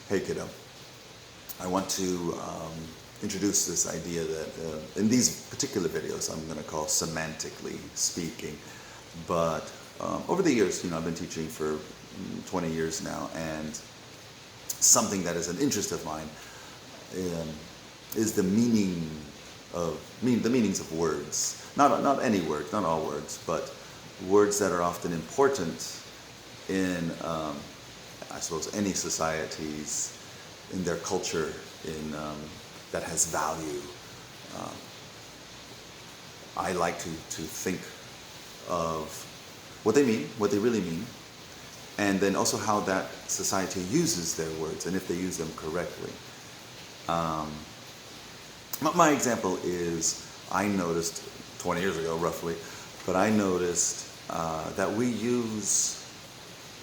Hey kiddo, I want to introduce this idea that in these particular videos I'm going to call semantically speaking, but over the years, I've been teaching for 20 years now, and something that is an interest of mine is the meanings of words. Not any words, not all words, but words that are often important in I suppose any societies, in their culture, that has value. I like to think of what they mean, what they really mean, and then also how that society uses their words and if they use them correctly. My example is, I noticed 20 years ago roughly, but I noticed that we use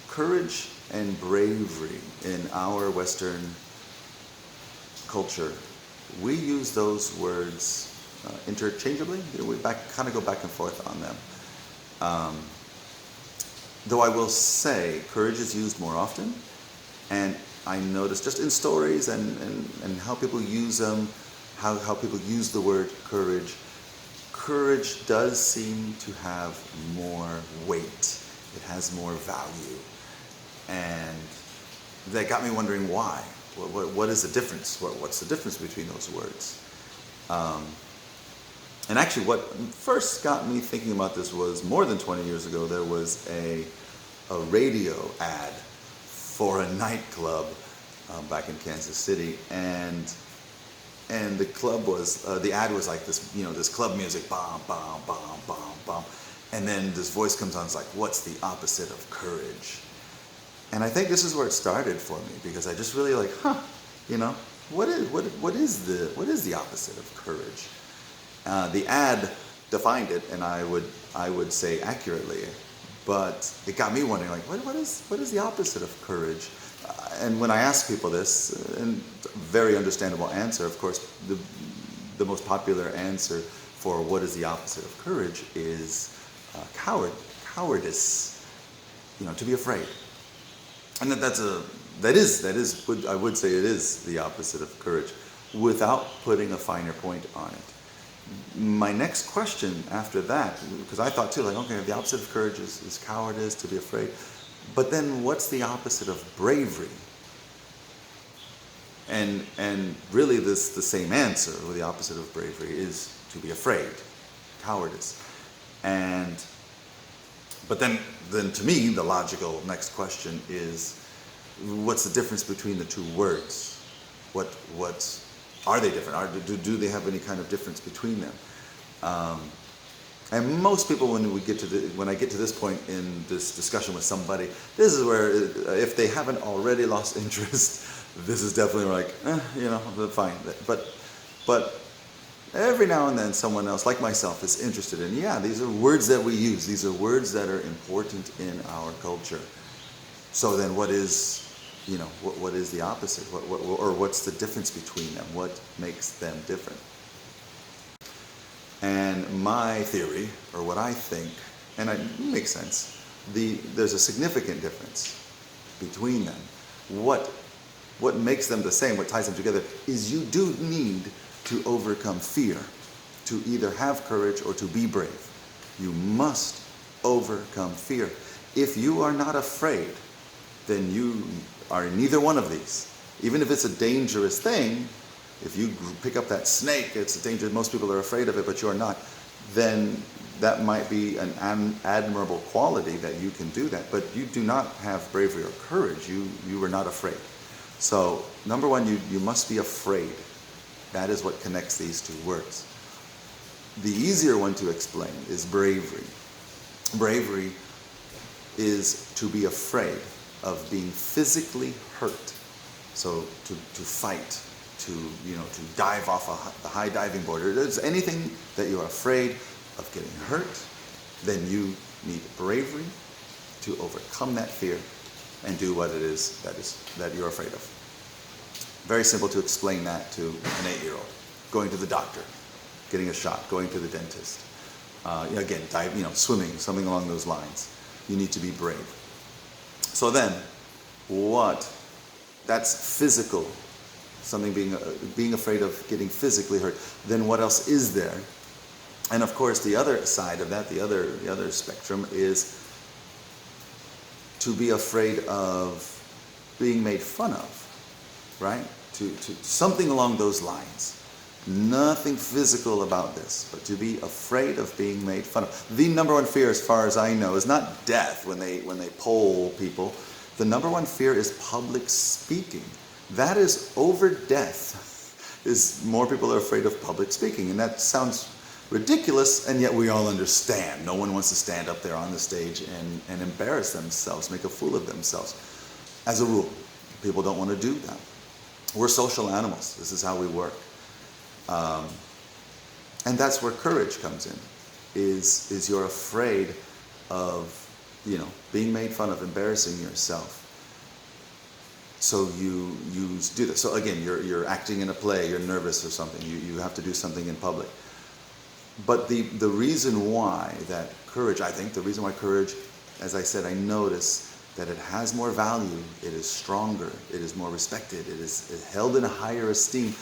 courage and bravery in our Western culture. We use those words interchangeably. We kind of go back and forth on them. Though I will say courage is used more often, and I notice just in stories and how people use them, how people use the word courage, courage does seem to have more weight. It has more value. And that got me wondering why. What is the difference? What's the difference between those words? And actually what first got me thinking about this was more than 20 years ago. There was a radio ad for a nightclub back in Kansas City, and the club was, the ad was like this, this club music, bomb, bomb, bomb, bomb, bomb. And then this voice comes on, it's like, what's the opposite of courage? And I think this is where it started for me, because I just really what is the opposite of courage? The ad defined it, and I would say accurately, but it got me wondering, what is the opposite of courage? And when I ask people this, and very understandable answer, of course, the most popular answer for what is the opposite of courage is cowardice. To be afraid. And that is I would say it is the opposite of courage, without putting a finer point on it. My next question after that, because I thought too, okay, the opposite of courage is cowardice, to be afraid. But then what's the opposite of bravery? And really the same answer, or the opposite of bravery, is to be afraid, cowardice. But then to me, the logical next question is, what's the difference between the two words? What are they different? Do they have any kind of difference between them? And most people, when I get to this point in this discussion with somebody, this is where, if they haven't already lost interest, this is definitely fine. But every now and then someone else, like myself, is interested in, these are words that we use. These are words that are important in our culture. So then what is the opposite? Or what's the difference between them? What makes them different? And my theory, or what I think, and it makes sense, there's a significant difference between them. What makes them the same, what ties them together, is you do need to overcome fear, to either have courage or to be brave. You must overcome fear. If you are not afraid, then you are neither one of these. Even if it's a dangerous thing, if you pick up that snake, it's a danger, most people are afraid of it, but you're not, then that might be an admirable quality that you can do that. But you do not have bravery or courage. You are not afraid. So, number one, you must be afraid. That is what connects these two words. The easier one to explain is bravery. Bravery is to be afraid of being physically hurt. So to fight, to dive off the high diving board. If there's anything that you're afraid of getting hurt, then you need bravery to overcome that fear and do what it is that you're afraid of. Very simple to explain that to an 8-year-old. Going to the doctor, getting a shot, going to the dentist. Again, swimming, something along those lines. You need to be brave. So then, what that's physical, something being afraid of getting physically hurt, then what else is there? And of course, the other side of that, the other spectrum is to be afraid of being made fun of, right? To something along those lines. Nothing physical about this, but to be afraid of being made fun of. The number one fear, as far as I know, is not death when they poll people. The number one fear is public speaking. That is over death. Is more people are afraid of public speaking, and that sounds ridiculous, and yet we all understand. No one wants to stand up there on the stage and embarrass themselves, make a fool of themselves. As a rule, people don't want to do that. We're social animals. This is how we work. And that's where courage comes in, is you're afraid of, being made fun of, embarrassing yourself. So you do this. So again, you're acting in a play, you're nervous or something, you have to do something in public. But the reason why that courage, I think the reason why courage, as I said, I notice that it has more value, it is stronger, it is more respected, it is held in a higher esteem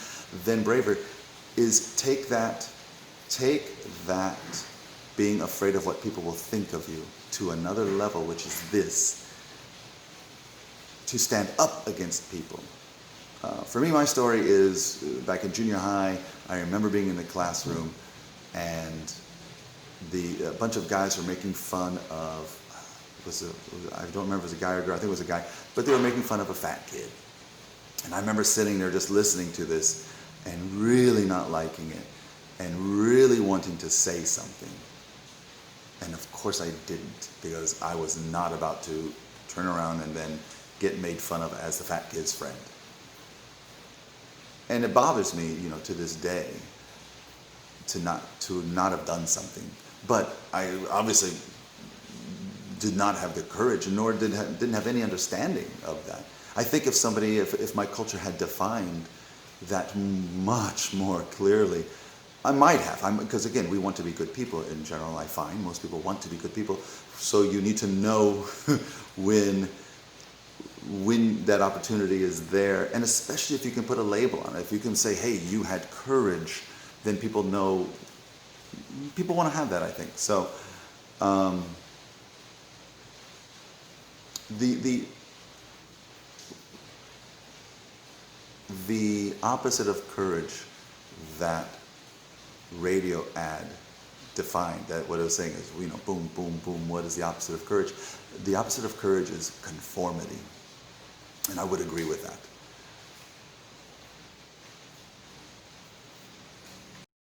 than bravery, is take that being afraid of what people will think of you to another level, which is this: to stand up against people. For me, my story is back in junior high. I remember being in the classroom, and a bunch of guys were making fun of, I don't remember if it was a guy or a girl, I think it was a guy, but they were making fun of a fat kid. And I remember sitting there just listening to this and really not liking it and really wanting to say something. And of course I didn't, because I was not about to turn around and then get made fun of as the fat kid's friend. And it bothers me, to this day, to not have done something. But I obviously did not have the courage, nor didn't have any understanding of that. I think if my culture had defined that much more clearly, I might have. Because again, we want to be good people in general, I find. Most people want to be good people. So you need to know when that opportunity is there. And especially if you can put a label on it. If you can say, hey, you had courage, then people know. People want to have that, I think. So the opposite of courage that radio ad defined, that what I was saying is, boom, boom, boom, what is the opposite of courage? The opposite of courage is conformity. And I would agree with that.